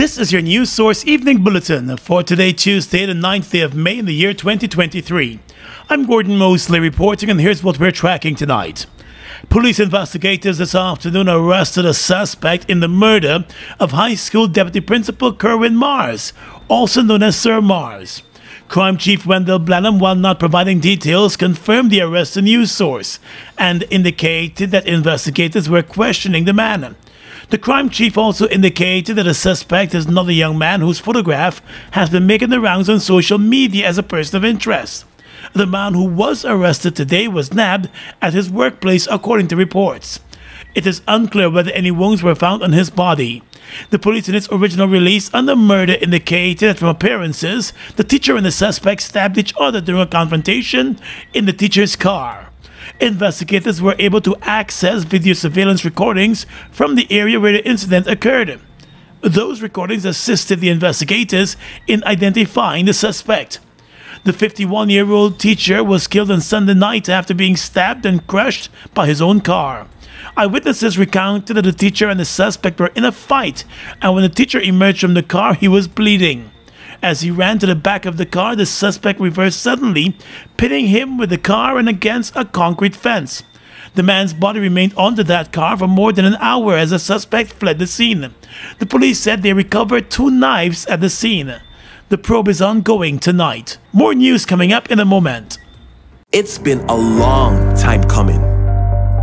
This is your News Source Evening Bulletin for today, Tuesday, the 9th day of May in the year 2023. I'm Gordon Mosley reporting, and here's what we're tracking tonight. Police investigators this afternoon arrested a suspect in the murder of high school deputy principal Kerwin Mars, also known as Sir Mars. Crime Chief Wendell Blenheim, while not providing details, confirmed the arrest to News Source and indicated that investigators were questioning the man. The crime chief also indicated that the suspect is not a young man whose photograph has been making the rounds on social media as a person of interest. The man who was arrested today was nabbed at his workplace, according to reports. It is unclear whether any wounds were found on his body. The police in its original release on the murder indicated that from appearances, the teacher and the suspect stabbed each other during a confrontation in the teacher's car. Investigators were able to access video surveillance recordings from the area where the incident occurred. Those recordings assisted the investigators in identifying the suspect. The 51-year-old teacher was killed on Sunday night after being stabbed and crushed by his own car. Eyewitnesses recounted that the teacher and the suspect were in a fight, and when the teacher emerged from the car, he was bleeding. As he ran to the back of the car, the suspect reversed suddenly, pitting him with the car and against a concrete fence. The man's body remained under that car for more than an hour as the suspect fled the scene. The police said they recovered 2 knives at the scene. The probe is ongoing tonight. More news coming up in a moment. It's been a long time coming.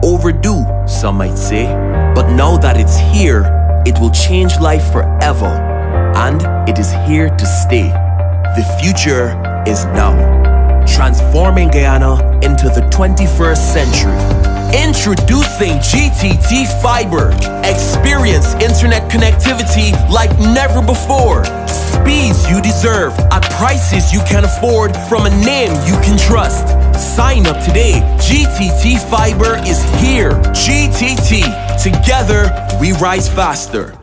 Overdue, some might say. But now that it's here, it will change life forever. And it is here to stay. The future is now. Transforming Guyana into the 21st century. Introducing GTT Fiber. Experience internet connectivity like never before. Speeds you deserve at prices you can afford from a name you can trust. Sign up today. GTT Fiber is here. GTT. Together, we rise faster.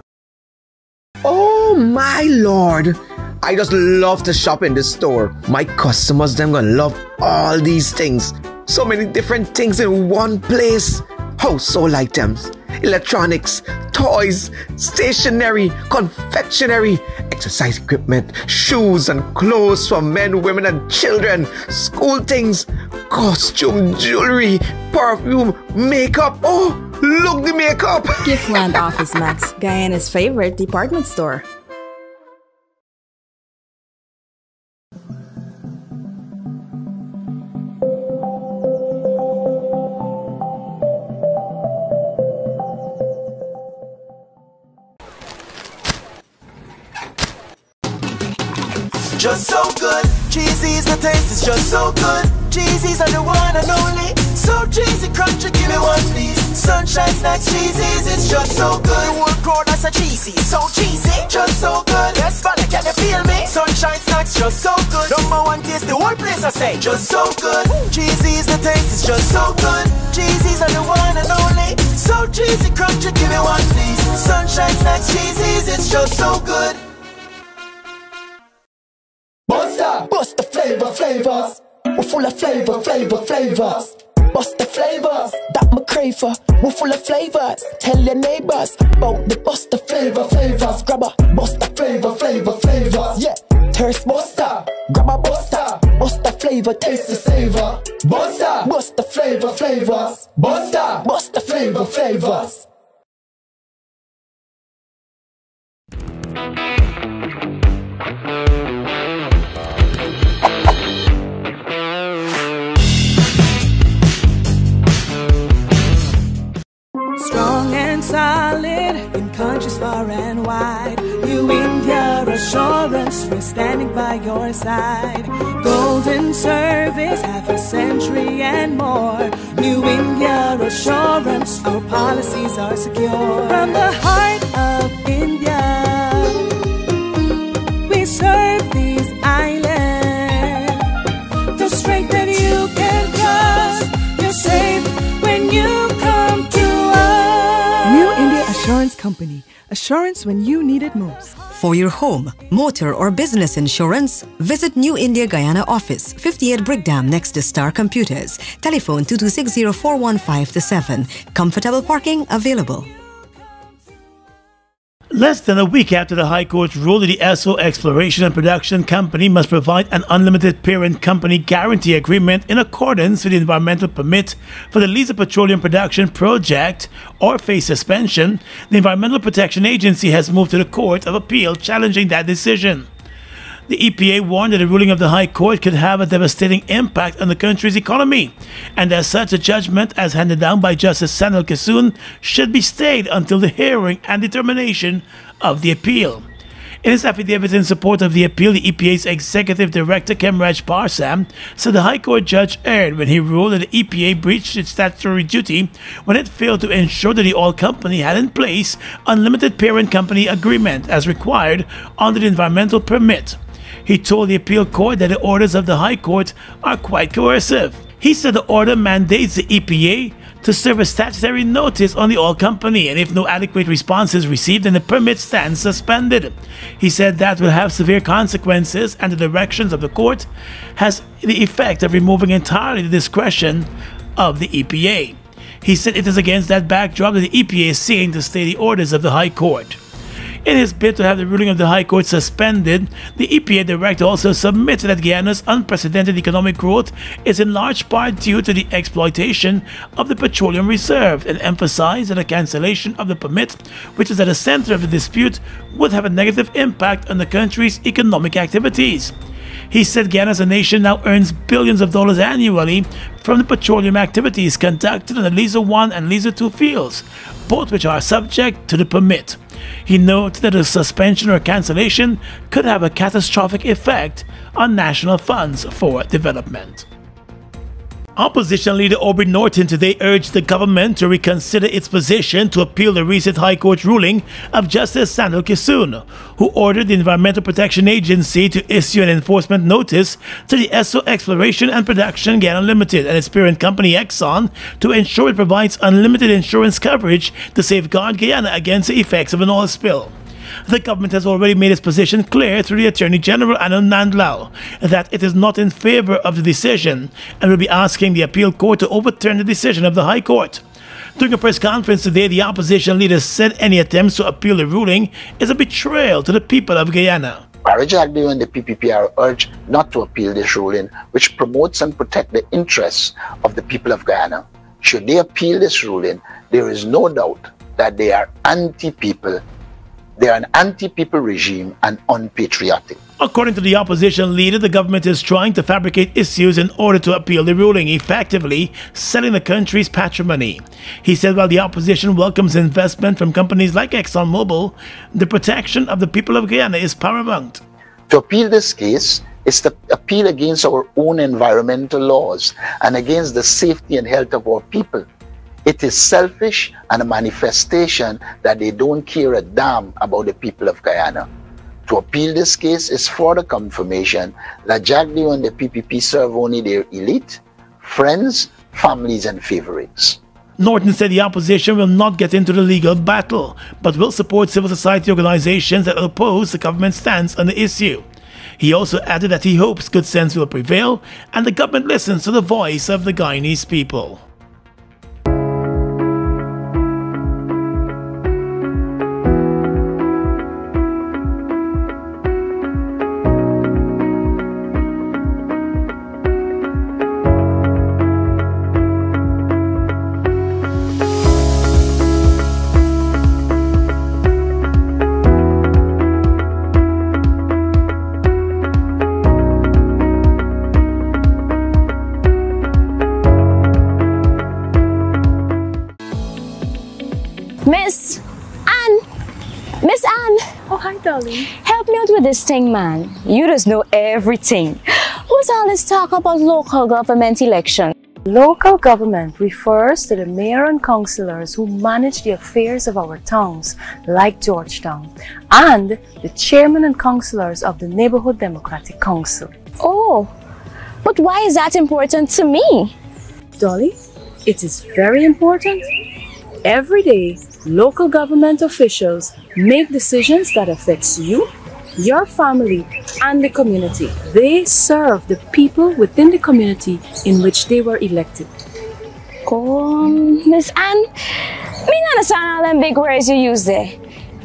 Oh my lord, I just love to shop in this store. My customers, them gonna love all these things. So many different things in one place. Household items, electronics, toys, stationery, confectionery, exercise equipment, shoes and clothes for men, women and children, school things, costume, jewelry, perfume, makeup. Oh, look the makeup! Giftland Office Max, Guyana's favorite department store. Just so good, cheesy's the taste, it's just so good. Cheesy's are the one and only. So cheesy, crunchy, give me one please. Sunshine Snacks Cheesy's, it's just so good. The whole crowd that's a cheesy, so cheesy, just so good. Yes, fella, can you feel me? Sunshine Snacks, just so good. #1 taste, the whole place I say, just so good. Cheesy's the taste, it's just so good. Cheesy's are the one and only. So cheesy, crunchy, give me one please. Sunshine Snacks Cheesy's, it's just so good. Bust the flavors. We're full of flavors. Bust the flavors, that my crave for. We're full of flavors. Tell your neighbors about the bust the flavors. Grab a bust the flavors. Yeah, thirst buster. Grab a buster. Bust the flavor, taste the savor. Bust the flavors. Bust the flavors. Strong and solid in countries far and wide. New India Assurance, we're standing by your side. Golden service, half a century and more. New India Assurance, our policies are secure. From the heart of India, we serve these islands. The strength that you can trust, you're safe when you come to New India Assurance Company. Assurance when you need it most. For your home, motor or business insurance, visit New India Guyana office, 58 Brickdam next to Star Computers. Telephone 2260-415-7. Comfortable parking available. Less than a week after the High Court ruled that the Esso Exploration and Production Company must provide an unlimited parent company guarantee agreement in accordance with the environmental permit for the Liza Petroleum Production Project or face suspension, the Environmental Protection Agency has moved to the Court of Appeal challenging that decision. The EPA warned that the ruling of the High Court could have a devastating impact on the country's economy, and as such, a judgment as handed down by Justice Sanal Kissoon should be stayed until the hearing and determination of the appeal. In his affidavit in support of the appeal, the EPA's Executive Director Kemraj Parsam said the High Court judge erred when he ruled that the EPA breached its statutory duty when it failed to ensure that the oil company had in place unlimited parent company agreement as required under the environmental permit. He told the appeal court that the orders of the High Court are quite coercive. He said the order mandates the EPA to serve a statutory notice on the oil company, and if no adequate response is received, then the permit stands suspended. He said that will have severe consequences, and the directions of the court has the effect of removing entirely the discretion of the EPA. He said it is against that backdrop that the EPA is seeking to stay the orders of the High Court. In his bid to have the ruling of the High Court suspended, the EPA director also submitted that Guyana's unprecedented economic growth is in large part due to the exploitation of the petroleum reserve, and emphasized that a cancellation of the permit, which is at the center of the dispute, would have a negative impact on the country's economic activities. He said Guyana as a nation now earns billions of dollars annually from the petroleum activities conducted on the Liza 1 and Liza 2 fields, both which are subject to the permit. He noted that a suspension or cancellation could have a catastrophic effect on national funds for development. Opposition leader Aubrey Norton today urged the government to reconsider its position to appeal the recent High Court ruling of Justice Sanal Kissoon, who ordered the Environmental Protection Agency to issue an enforcement notice to the Esso Exploration and Production Guyana Limited and its parent company Exxon to ensure it provides unlimited insurance coverage to safeguard Guyana against the effects of an oil spill. The government has already made its position clear through the Attorney General Anand Nandlal that it is not in favor of the decision and will be asking the appeal court to overturn the decision of the High Court. During a press conference today, the opposition leader said any attempts to appeal the ruling is a betrayal to the people of Guyana. Parajagdeo and the PPP are urged not to appeal this ruling, which promotes and protects the interests of the people of Guyana. Should they appeal this ruling, there is no doubt that they are anti-people. They are an anti-people regime and unpatriotic. According to the opposition leader, the government is trying to fabricate issues in order to appeal the ruling, effectively selling the country's patrimony. He said while the opposition welcomes investment from companies like ExxonMobil, the protection of the people of Guyana is paramount. To appeal this case is to appeal against our own environmental laws and against the safety and health of our people. It is selfish and a manifestation that they don't care a damn about the people of Guyana. To appeal this case is further confirmation that Jagdeo and the PPP serve only their elite, friends, families and favorites. Norton said the opposition will not get into the legal battle, but will support civil society organizations that oppose the government's stance on the issue. He also added that he hopes good sense will prevail and the government listens to the voice of the Guyanese people. Miss Anne! Oh, hi, darling. Help me out with this thing, man. You just know everything. What's all this talk about local government election? Local government refers to the mayor and councillors who manage the affairs of our towns, like Georgetown, and the chairman and councillors of the Neighborhood Democratic Council. Oh, but why is that important to me? Dolly, it is very important. Every day, local government officials make decisions that affects you, your family, and the community. They serve the people within the community in which they were elected. Miss Anne, me not understand all them big words you use there.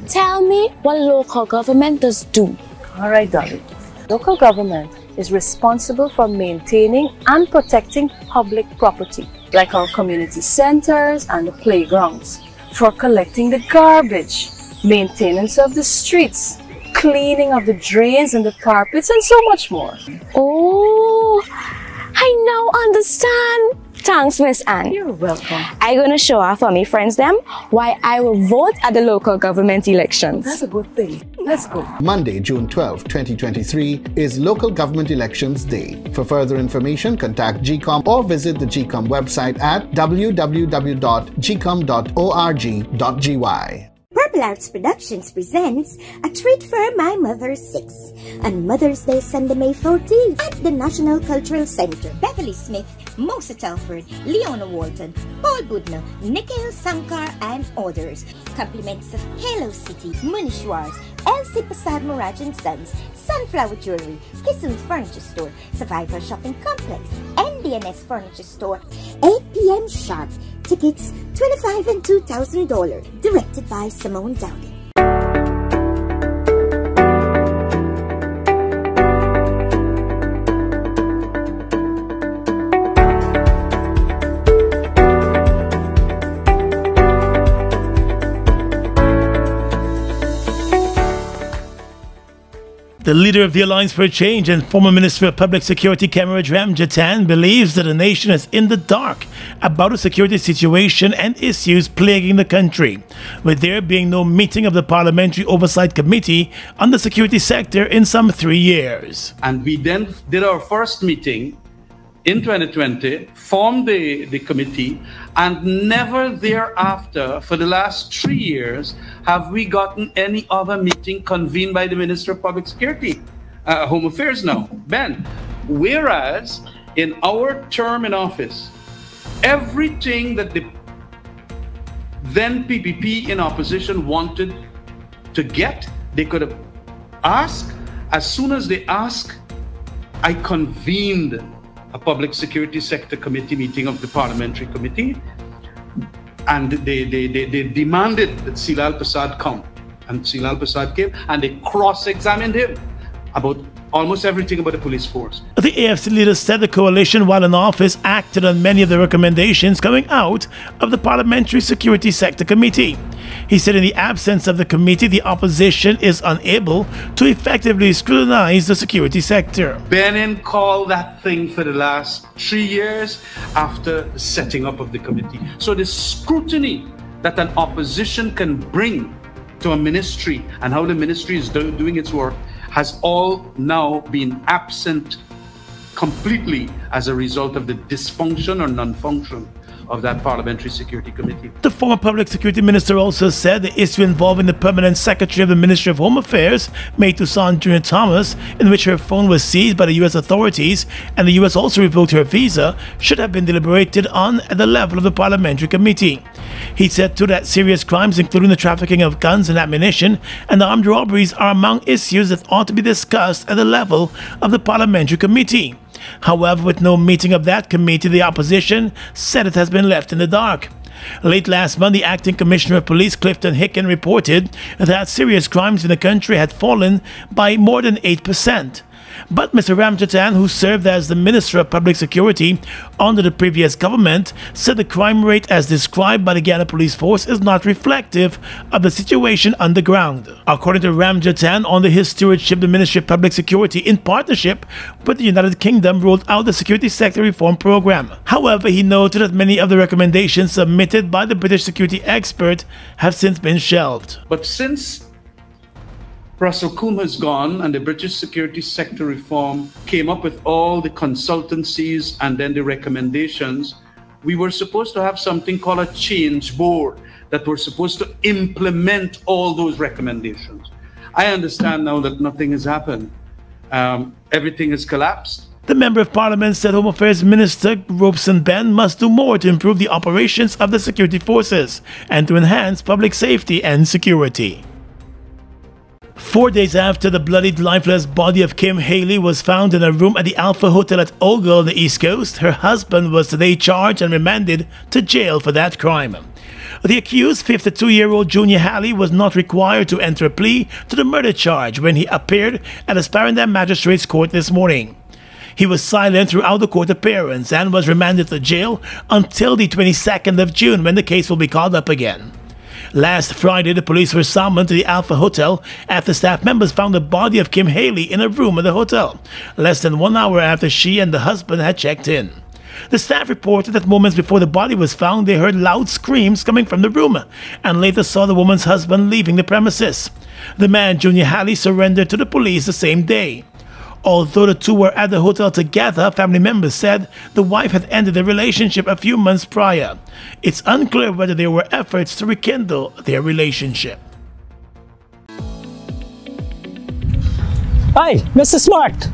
Tell me what local government does do. Alright, Dolly. Local government is responsible for maintaining and protecting public property, like our community centers and the playgrounds, for collecting the garbage, maintenance of the streets, cleaning of the drains and the carpets, and so much more. Oh, I now understand. Thanks, Miss Anne. You're welcome. I'm gonna show off for me friends them why I will vote at the local government elections. That's a good thing. Let's go. Monday, June 12, 2023 is Local Government Elections Day. For further information, contact GCOM or visit the GCOM website at www.gcom.org.gy. Purple Arts Productions presents A Treat for My Mother's 6 on Mother's Day, Sunday, May 14th at the National Cultural Center. Beverly Smith, Mosa Telford, Leona Walton, Paul Budner, Nikhil Sankar, and others. Compliments of Hello City, Munishwars, LC Prasad Muraj and Sons, Sunflower Jewelry, Kissun's Furniture Store, Survivor Shopping Complex, NDNS Furniture Store, 8 p.m. sharp. Tickets $25 and $2,000. Directed by Simone Dowdy. The leader of the Alliance for Change and former Minister of Public Security Camaraj Ramjatan believes that the nation is in the dark about the security situation and issues plaguing the country, with there being no meeting of the Parliamentary Oversight Committee on the security sector in some 3 years. And we then did our first meeting in 2020, formed the committee, and never thereafter, for the last 3 years, have we gotten any other meeting convened by the Minister of Public Security, Home Affairs now, Ben. Whereas, in our term in office, everything that the then PPP in opposition wanted to get, they could have asked. As soon as they asked, I convened a public security sector committee meeting of the parliamentary committee, and they demanded that Silal Prasad come, and Silal Prasad came, and they cross-examined him about almost everything about the police force. The AFC leader said the coalition, while in office, acted on many of the recommendations coming out of the Parliamentary Security Sector Committee. He said in the absence of the committee, the opposition is unable to effectively scrutinize the security sector. Benin called that thing for the last 3 years after the setting up of the committee. So the scrutiny that an opposition can bring to a ministry and how the ministry is doing its work has all now been absent completely as a result of the dysfunction or non-function of that Parliamentary Security Committee. The former Public Security Minister also said the issue involving the Permanent Secretary of the Ministry of Home Affairs, May Toussaint Jr. Thomas, in which her phone was seized by the U.S. authorities and the U.S. also revoked her visa, should have been deliberated on at the level of the Parliamentary Committee. He said too that serious crimes, including the trafficking of guns and ammunition and armed robberies, are among issues that ought to be discussed at the level of the Parliamentary Committee. However, with no meeting of that committee, the opposition said it has been left in the dark. Late last month, the acting commissioner of police, Clifton Hicken, reported that serious crimes in the country had fallen by more than 8%. But Mr. Ramjatan, who served as the Minister of Public Security under the previous government, said the crime rate as described by the Guyana Police Force is not reflective of the situation on the ground. According to Ramjatan, under his stewardship, the Ministry of Public Security, in partnership with the United Kingdom, rolled out the Security Sector Reform Program. However, he noted that many of the recommendations submitted by the British security expert have since been shelved. But since Russell Coombe has gone and the British security sector reform came up with all the consultancies and then the recommendations, we were supposed to have something called a change board that were supposed to implement all those recommendations. I understand now that nothing has happened. Everything has collapsed. The Member of Parliament said Home Affairs Minister Robeson Ben must do more to improve the operations of the security forces and to enhance public safety and security. 4 days after the bloodied, lifeless body of Kim Haley was found in a room at the Alpha Hotel at Ogle on the East Coast, her husband was today charged and remanded to jail for that crime. The accused, 52-year-old Junior Haley, was not required to enter a plea to the murder charge when he appeared at the Sparendam Magistrates Court this morning. He was silent throughout the court appearance and was remanded to jail until the 22nd of June when the case will be called up again. Last Friday, the police were summoned to the Alpha Hotel after staff members found the body of Kim Haley in a room at the hotel, less than 1 hour after she and the husband had checked in. The staff reported that moments before the body was found, they heard loud screams coming from the room and later saw the woman's husband leaving the premises. The man, Junior Haley, surrendered to the police the same day. Although the two were at the hotel together, family members said the wife had ended the relationship a few months prior. It's unclear whether there were efforts to rekindle their relationship. Hi, Mr. Smart.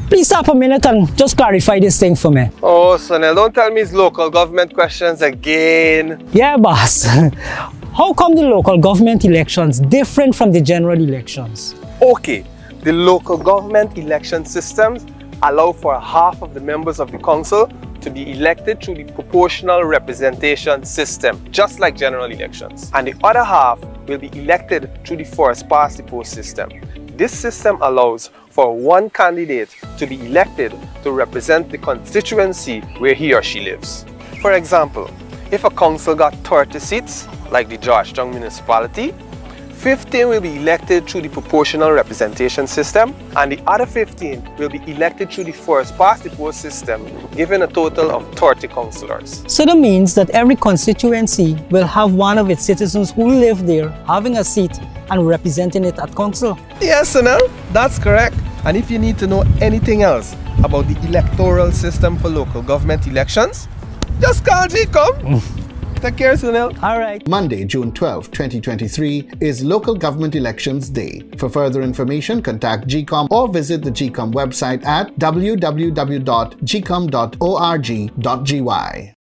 Please stop a minute and just clarify this thing for me. Oh, Sonel, don't tell me it's local government questions again. Yeah, boss. How come the local government elections different from the general elections? Okay. The local government election systems allow for half of the members of the council to be elected through the proportional representation system, just like general elections. And the other half will be elected through the first past the post system. This system allows for one candidate to be elected to represent the constituency where he or she lives. For example, if a council got 30 seats, like the Georgetown municipality, 15 will be elected through the proportional representation system, and the other 15 will be elected through the first past the post system, giving a total of 30 councillors. So that means that every constituency will have one of its citizens who live there having a seat and representing it at council. Yes, Sonel, that's correct. And if you need to know anything else about the electoral system for local government elections, just call GCOM. Take care, Sunil. All right. Monday, June 12, 2023 is Local Government Elections Day. For further information, contact GCOM or visit the GCOM website at www.gcom.org.gy.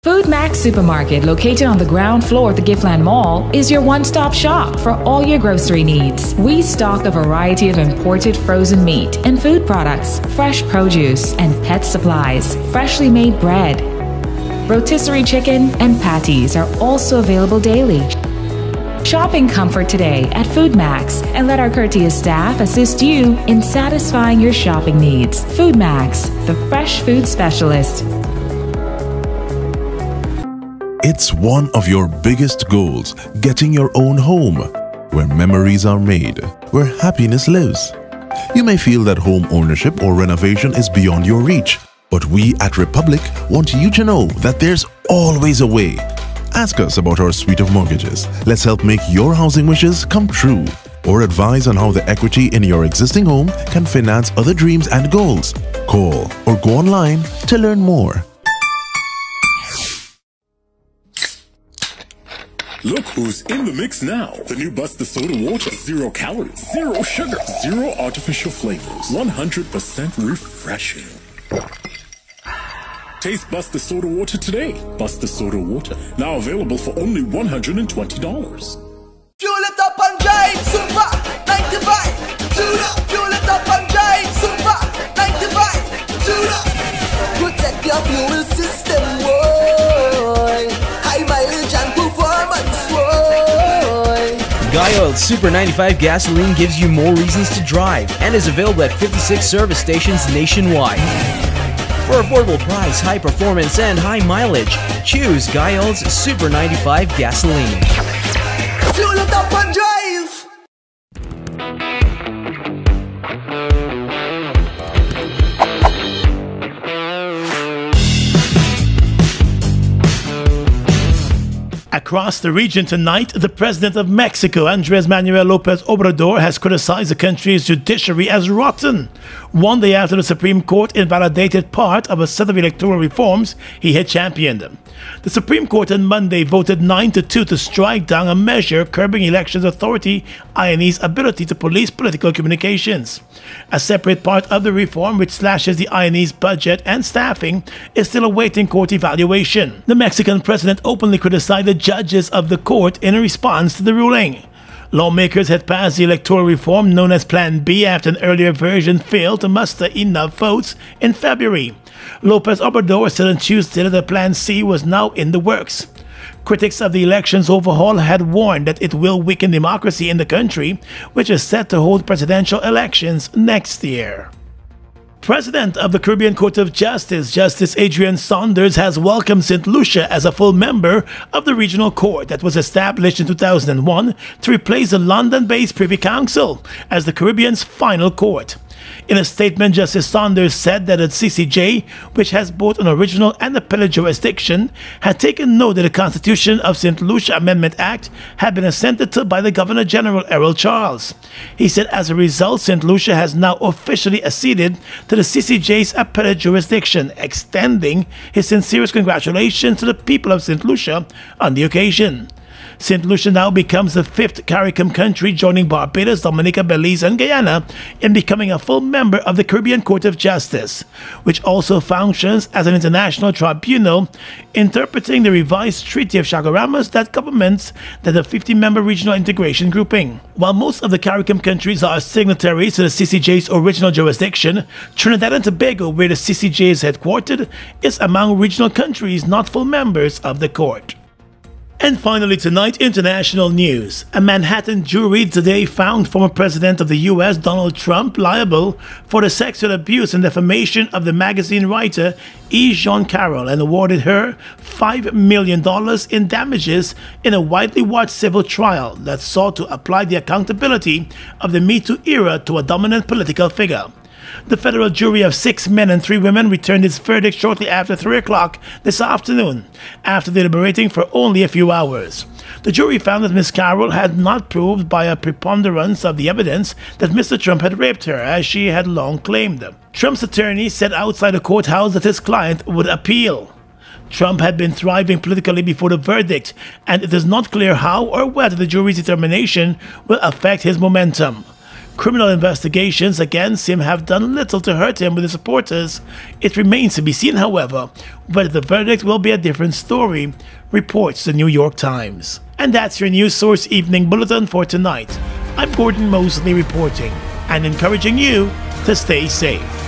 Food Max Supermarket, located on the ground floor at the Giftland Mall, is your one-stop shop for all your grocery needs. We stock a variety of imported frozen meat and food products, fresh produce, and pet supplies, freshly made bread. Rotisserie chicken and patties are also available daily. Shop in comfort today at Food Max and let our courteous staff assist you in satisfying your shopping needs. Food Max, the fresh food specialist. It's one of your biggest goals, getting your own home, where memories are made, where happiness lives. You may feel that home ownership or renovation is beyond your reach, but we at Republic want you to know that there's always a way. Ask us about our suite of mortgages. Let's help make your housing wishes come true, or advise on how the equity in your existing home can finance other dreams and goals. Call or go online to learn more. Look who's in the mix now. The new Buster Soda Water. 0 calories, 0 sugar, 0 artificial flavors. 100% refreshing. Taste Buster Soda Water today. Buster Soda Water. Now available for only $120. Fuel it up and drive, Super 95. Tune up. Fuel it up and drive, Super 95. Tune up. Protect your fuel system, boy. High mileage and performance, boy. Guy Oil's Super 95 gasoline gives you more reasons to drive and is available at 56 service stations nationwide. For affordable price, high performance, and high mileage, choose Guy Oil's Super 95 gasoline. Fuel it up and drive. A Across the region tonight, the president of Mexico, Andrés Manuel López Obrador, has criticized the country's judiciary as rotten, one day after the Supreme Court invalidated part of a set of electoral reforms he had championed. The Supreme Court on Monday voted 9-2 to strike down a measure curbing Elections Authority INE's ability to police political communications. A separate part of the reform, which slashes the INE's budget and staffing, is still awaiting court evaluation. The Mexican president openly criticized the judges of the court in response to the ruling. Lawmakers had passed the electoral reform known as Plan B after an earlier version failed to muster enough votes in February. López Obrador said on Tuesday that the Plan C was now in the works. Critics of the elections overhaul had warned that it will weaken democracy in the country, which is set to hold presidential elections next year. President of the Caribbean Court of Justice, Justice Adrian Saunders, has welcomed St. Lucia as a full member of the regional court that was established in 2001 to replace the London-based Privy Council as the Caribbean's final court. In a statement, Justice Saunders said that the CCJ, which has both an original and appellate jurisdiction, had taken note that the Constitution of St. Lucia Amendment Act had been assented to by the Governor-General Errol Charles. He said as a result, St. Lucia has now officially acceded to the CCJ's appellate jurisdiction, extending his sincerest congratulations to the people of St. Lucia on the occasion. St. Lucia now becomes the fifth CARICOM country, joining Barbados, Dominica, Belize, and Guyana in becoming a full member of the Caribbean Court of Justice, which also functions as an international tribunal, interpreting the revised Treaty of Chaguaramas that governments that the 50-member regional integration grouping. While most of the CARICOM countries are signatories to the CCJ's original jurisdiction, Trinidad and Tobago, where the CCJ is headquartered, is among regional countries not full members of the court. And finally tonight, international news. A Manhattan jury today found former President of the US, Donald Trump, liable for the sexual abuse and defamation of the magazine writer E. Jean Carroll and awarded her $5 million in damages in a widely watched civil trial that sought to apply the accountability of the Me Too era to a dominant political figure. The federal jury of 6 men and 3 women returned its verdict shortly after 3 o'clock this afternoon, after deliberating for only a few hours. The jury found that Ms. Carroll had not proved by a preponderance of the evidence that Mr. Trump had raped her, as she had long claimed. Trump's attorney said outside the courthouse that his client would appeal. Trump had been thriving politically before the verdict, and it is not clear how or whether the jury's determination will affect his momentum. Criminal investigations against him have done little to hurt him with his supporters. It remains to be seen, however, whether the verdict will be a different story, reports the New York Times. And that's your News Source Evening Bulletin for tonight. I'm Gordon Mosley reporting and encouraging you to stay safe.